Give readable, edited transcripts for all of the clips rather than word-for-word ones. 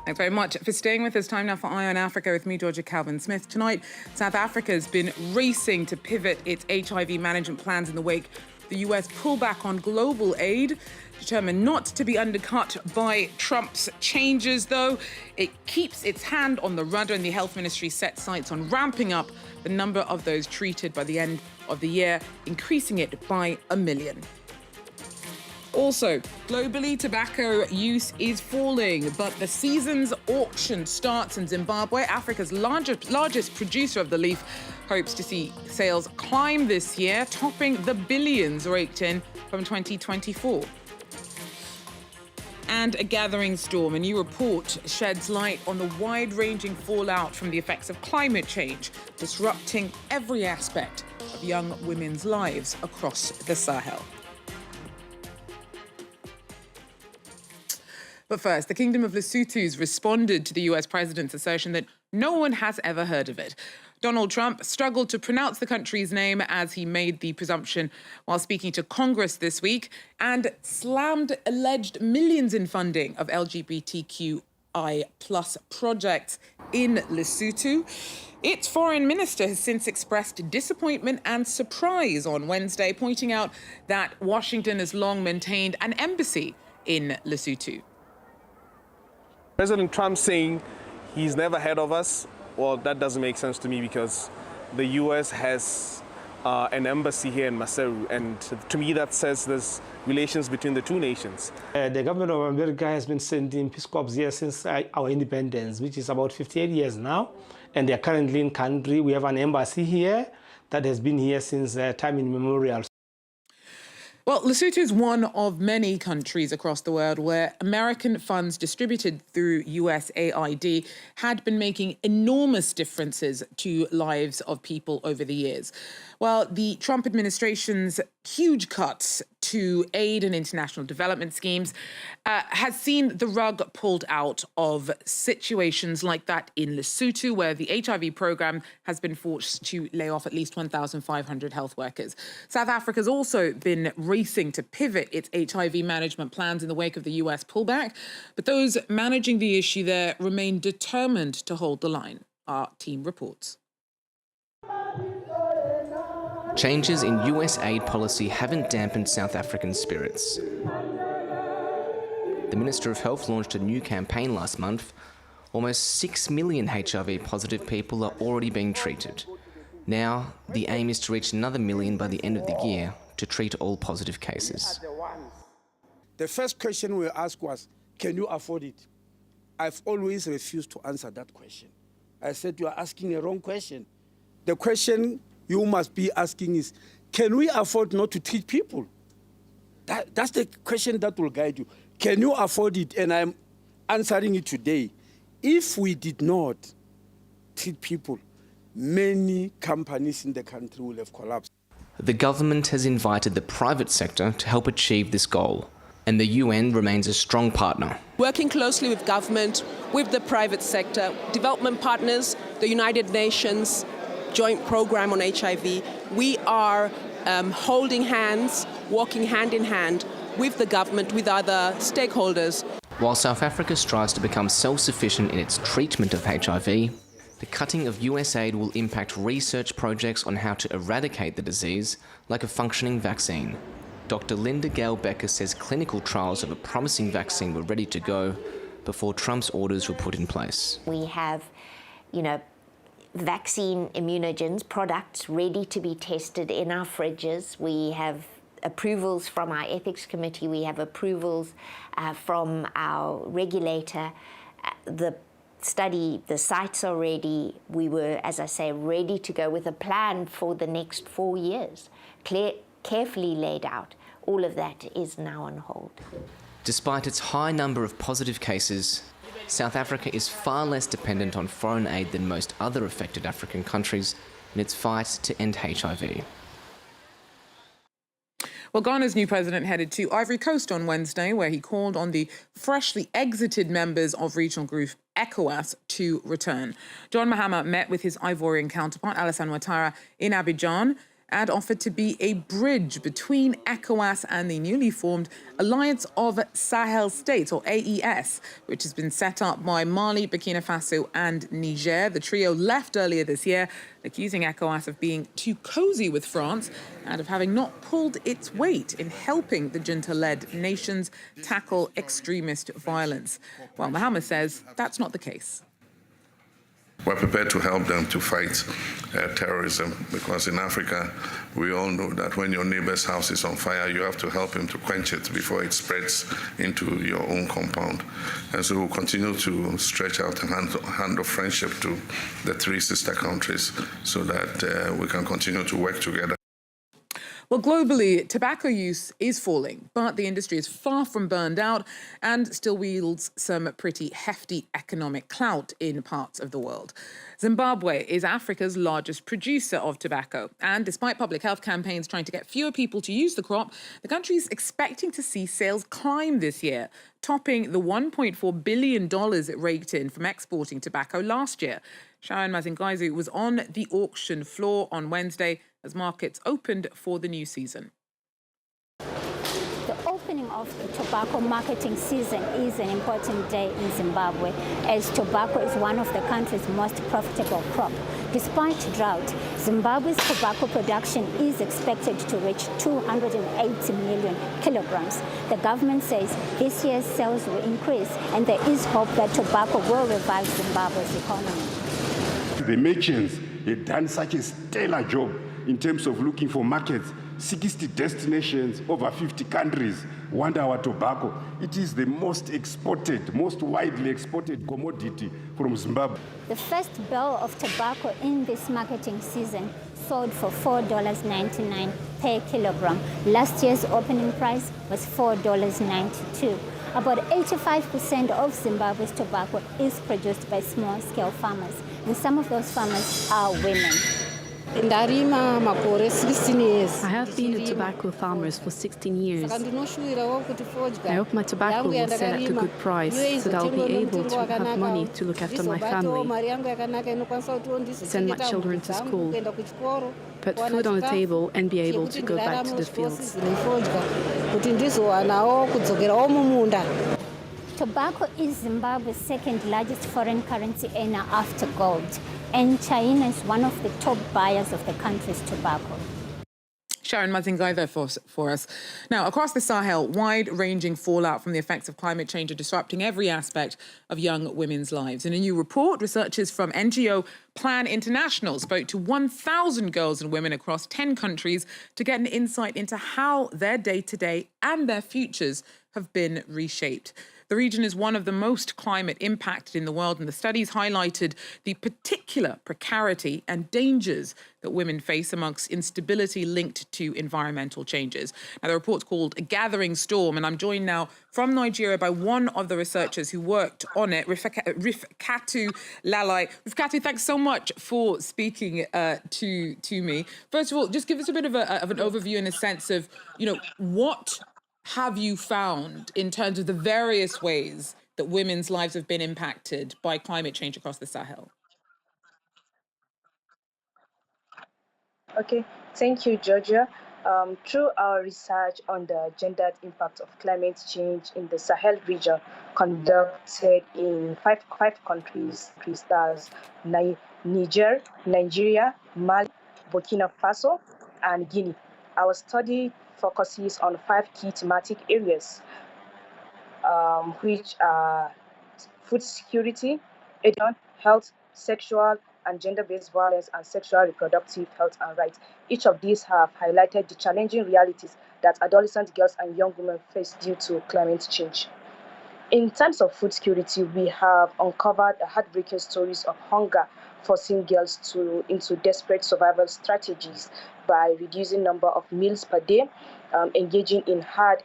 Thanks very much for staying with us. Time now for Eye on Africa with me, Georgia Calvin-Smith. Tonight, South Africa has been racing to pivot its HIV management plans in the wake of the US pullback on global aid. Determined not to be undercut by Trump's changes, though, it keeps its hand on the rudder, and the health ministry set sights on ramping up the number of those treated by the end of the year, increasing it by 1 million. Also, globally, tobacco use is falling, but the season's auction starts in Zimbabwe. Africa's largest producer of the leaf hopes to see sales climb this year, topping the billions raked in from 2024. And a gathering storm. A new report sheds light on the wide-ranging fallout from the effects of climate change, disrupting every aspect of young women's lives across the Sahel. But first, the Kingdom of Lesotho's responded to the US president's assertion that no one has ever heard of it. Donald Trump struggled to pronounce the country's name as he made the presumption while speaking to Congress this week, and slammed alleged millions in funding of LGBTQI+ projects in Lesotho. Its foreign minister has since expressed disappointment and surprise on Wednesday, pointing out that Washington has long maintained an embassy in Lesotho. President Trump saying he's never heard of us, well, that doesn't make sense to me because the U.S. has an embassy here in Maseru, and to me that says there's relations between the two nations. The government of America has been sending Peace Corps here since our independence, which is about 58 years now, and they're currently in country. We have an embassy here that has been here since time immemorial. Well, Lesotho is one of many countries across the world where American funds distributed through USAID had been making enormous differences to lives of people over the years. Well, the Trump administration's huge cuts to aid and international development schemes has seen the rug pulled out of situations like that in Lesotho, where the HIV program has been forced to lay off at least 1,500 health workers. South Africa's also been racing to pivot its HIV management plans in the wake of the US pullback, but those managing the issue there remain determined to hold the line. Our team reports. Changes in US aid policy haven't dampened South African spirits. The Minister of Health launched a new campaign last month. Almost 6 million HIV-positive people are already being treated. Now, the aim is to reach another million by the end of the year to treat all positive cases. The first question we asked was, can you afford it? I've always refused to answer that question. I said, you are asking a wrong question. The question you must be asking is, can we afford not to treat people? That's the question that will guide you. Can you afford it? And I'm answering it today. If we did not treat people, many companies in the country will have collapsed. The government has invited the private sector to help achieve this goal, and the UN remains a strong partner. Working closely with government, with the private sector, development partners, the United Nations joint program on HIV, we are holding hands, walking hand in hand with the government, with other stakeholders. While South Africa strives to become self-sufficient in its treatment of HIV, the cutting of US aid will impact research projects on how to eradicate the disease, like a functioning vaccine. Dr. Linda Gale Becker says clinical trials of a promising vaccine were ready to go before Trump's orders were put in place. We have, vaccine immunogens, products ready to be tested in our fridges. We have approvals from our ethics committee. We have approvals from our regulator. The sites are ready. We were, as I say, ready to go with a plan for the next 4 years, carefully laid out. All of that is now on hold. Despite its high number of positive cases, South Africa is far less dependent on foreign aid than most other affected African countries in its fight to end HIV. Well, Ghana's new president headed to Ivory Coast on Wednesday, where he called on the freshly exited members of regional group ECOWAS to return. John Mahama met with his Ivorian counterpart, Alassane Ouattara, in Abidjan. and offered to be a bridge between ECOWAS and the newly formed Alliance of Sahel States, or AES, which has been set up by Mali, Burkina Faso and Niger. The trio left earlier this year, accusing ECOWAS of being too cosy with France and of having not pulled its weight in helping the junta-led nations tackle extremist violence. Well, Mohammed says that's not the case. We're prepared to help them to fight terrorism, because in Africa, we all know that when your neighbor's house is on fire, you have to help him to quench it before it spreads into your own compound. And so we'll continue to stretch out a hand of friendship to the three sister countries so that we can continue to work together. Well, globally, tobacco use is falling, but the industry is far from burned out and still wields some pretty hefty economic clout in parts of the world. Zimbabwe is Africa's largest producer of tobacco, and despite public health campaigns trying to get fewer people to use the crop, the country is expecting to see sales climb this year, topping the $1.4 billion it raked in from exporting tobacco last year. Sharon Mazingaizu was on the auction floor on Wednesday as markets opened for the new season. The opening of the tobacco marketing season is an important day in Zimbabwe, as tobacco is one of the country's most profitable crops. Despite drought, Zimbabwe's tobacco production is expected to reach 280 million kilograms. The government says this year's sales will increase, and there is hope that tobacco will revive Zimbabwe's economy. The merchants had done such a stellar job in terms of looking for markets. 60 destinations, over 50 countries want our tobacco. It is the most exported, most widely exported commodity from Zimbabwe. The first bale of tobacco in this marketing season sold for $4.99 per kilogram. Last year's opening price was $4.92. About 85% of Zimbabwe's tobacco is produced by small-scale farmers, and some of those farmers are women. I have been a tobacco farmer for 16 years. I hope my tobacco will sell at a good price so that I'll be able to have money to look after my family, send my children to school, put food on the table and be able to go back to the fields. Tobacco is Zimbabwe's second largest foreign currency earner after gold, and China is one of the top buyers of the country's tobacco. Sharon Mazingai there for us. Now, across the Sahel, wide-ranging fallout from the effects of climate change are disrupting every aspect of young women's lives. In a new report, researchers from NGO Plan International spoke to 1,000 girls and women across 10 countries to get an insight into how their day-to-day and their futures have been reshaped. The region is one of the most climate impacted in the world, and the studies highlighted the particular precarity and dangers that women face amongst instability linked to environmental changes. Now, the report's called A Gathering Storm, and I'm joined now from Nigeria by one of the researchers who worked on it, Rifkatu Lalai. Rifkatu, thanks so much for speaking to me. First of all, just give us a bit of an overview in a sense of, what have you found in terms of the various ways that women's lives have been impacted by climate change across the Sahel? Okay, thank you, Georgia. Through our research on the gendered impact of climate change in the Sahel region, conducted in five countries, that's Niger, Nigeria, Mali, Burkina Faso, and Guinea. Our study focuses on 5 key thematic areas, which are food security, education, health, sexual and gender-based violence, and sexual reproductive health and rights. Each of these have highlighted the challenging realities that adolescent girls and young women face due to climate change. In terms of food security, we have uncovered heartbreaking stories of hunger, forcing girls into desperate survival strategies by reducing number of meals per day, engaging in hard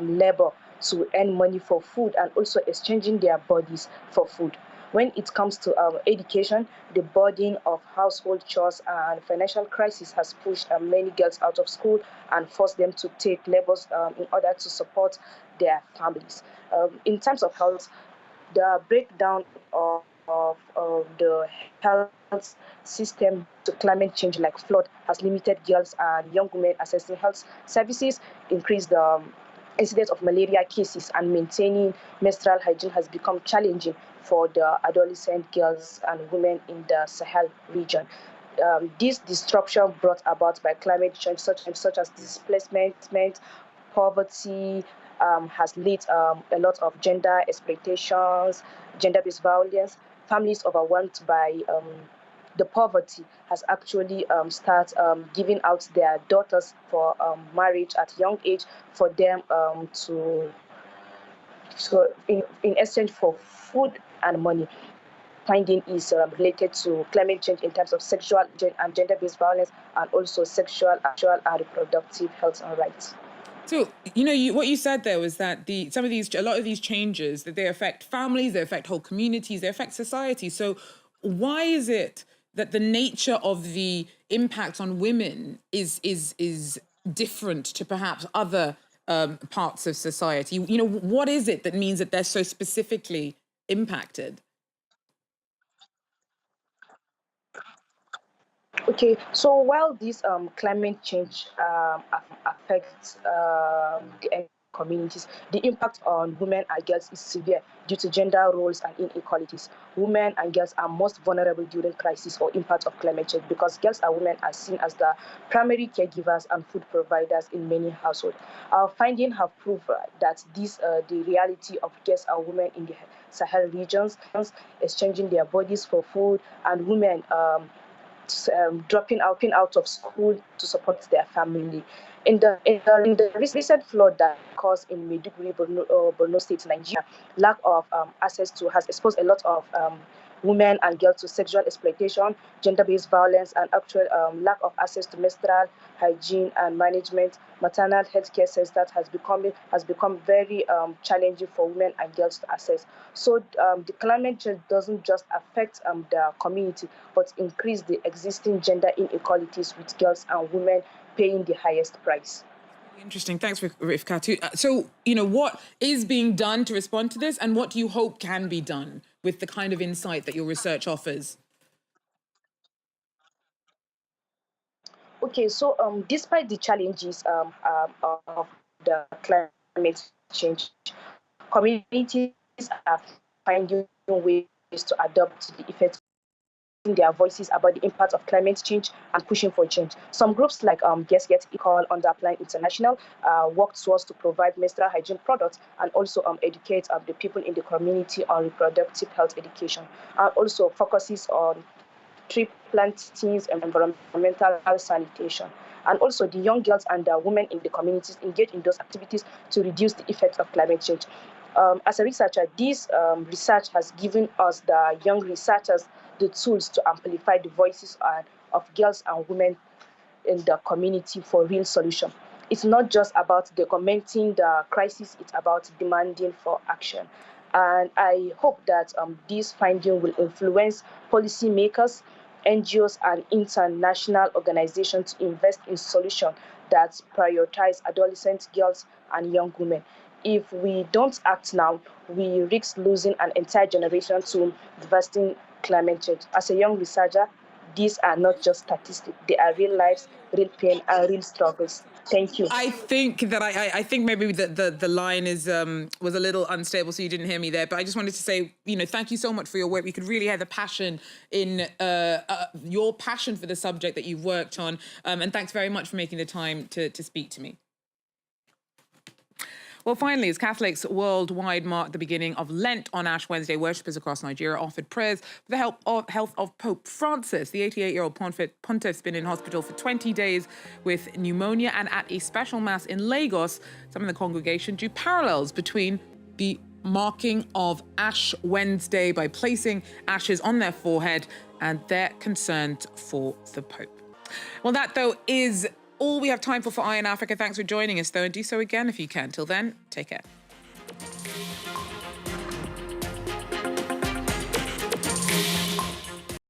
labor to earn money for food, and also exchanging their bodies for food. When it comes to education, the burden of household chores and financial crisis has pushed many girls out of school and forced them to take labors in order to support their families. In terms of health, the breakdown of the health system to climate change, like flood, has limited girls and young women accessing health services, increased the incidence of malaria cases, and maintaining menstrual hygiene has become challenging for the adolescent girls and women in the Sahel region. This disruption brought about by climate change, such as displacement, poverty, has led a lot of gender exploitations, gender-based violence. Families overwhelmed by the poverty has actually started giving out their daughters for marriage at young age for them so in exchange for food and money. Finding is related to climate change in terms of sexual and gender-based violence, and also sexual, actual, and reproductive health and rights. So, what you said there was that a lot of these changes, that they affect families, they affect whole communities, they affect society. So why is it that the nature of the impact on women is different to perhaps other parts of society? What is it that means that they're so specifically impacted? Okay, so while this climate change affects the communities, the impact on women and girls is severe due to gender roles and inequalities. Women and girls are most vulnerable during crisis or impact of climate change because girls and women are seen as the primary caregivers and food providers in many households. Our findings have proved that the reality of girls and women in the Sahel regions, exchanging their bodies for food, and women dropping out of school to support their family. In the recent flood that caused in Maiduguri, Borno State, Nigeria, lack of access to has exposed a lot of women and girls to sexual exploitation, gender-based violence, and actual lack of access to menstrual hygiene and management. Maternal health care centers has become very challenging for women and girls to access. So the climate change doesn't just affect the community, but increase the existing gender inequalities, with girls and women paying the highest price. Interesting. Thanks, Rifkatu. So, what is being done to respond to this, and what do you hope can be done with the kind of insight that your research offers? Okay, so despite the challenges of the climate change, communities are finding ways to adapt to the effects, their voices about the impact of climate change and pushing for change. Some groups like Guess Get Equal under Apply International work towards to provide menstrual hygiene products and also educate the people in the community on reproductive health education, and also focuses on tree plantings and environmental sanitation. And also the young girls and the women in the communities engage in those activities to reduce the effects of climate change. As a researcher, this research has given us, the young researchers, the tools to amplify the voices of girls and women in the community for real solution. It's not just about documenting the crisis, it's about demanding for action. And I hope that this finding will influence policymakers, NGOs, and international organizations to invest in solutions that prioritize adolescent girls and young women. If we don't act now, we risk losing an entire generation to devastating climate change. As a young researcher, these are not just statistics, they are real lives, real pain, and real struggles. Thank you. I think that I think maybe the line is was a little unstable, so you didn't hear me there. But I just wanted to say, thank you so much for your work. We could really hear the passion in your passion for the subject that you've worked on, and thanks very much for making the time to speak to me. Well, finally, as Catholics worldwide mark the beginning of Lent on Ash Wednesday, worshippers across Nigeria offered prayers for the health of Pope Francis. The 88-year-old pontiff's been in hospital for 20 days with pneumonia, and at a special mass in Lagos, some of the congregation drew parallels between the marking of Ash Wednesday by placing ashes on their forehead and their concerns for the Pope. Well, that, though, is all we have time for Eye on Africa. Thanks for joining us, though, and do so again if you can. Till then, take care.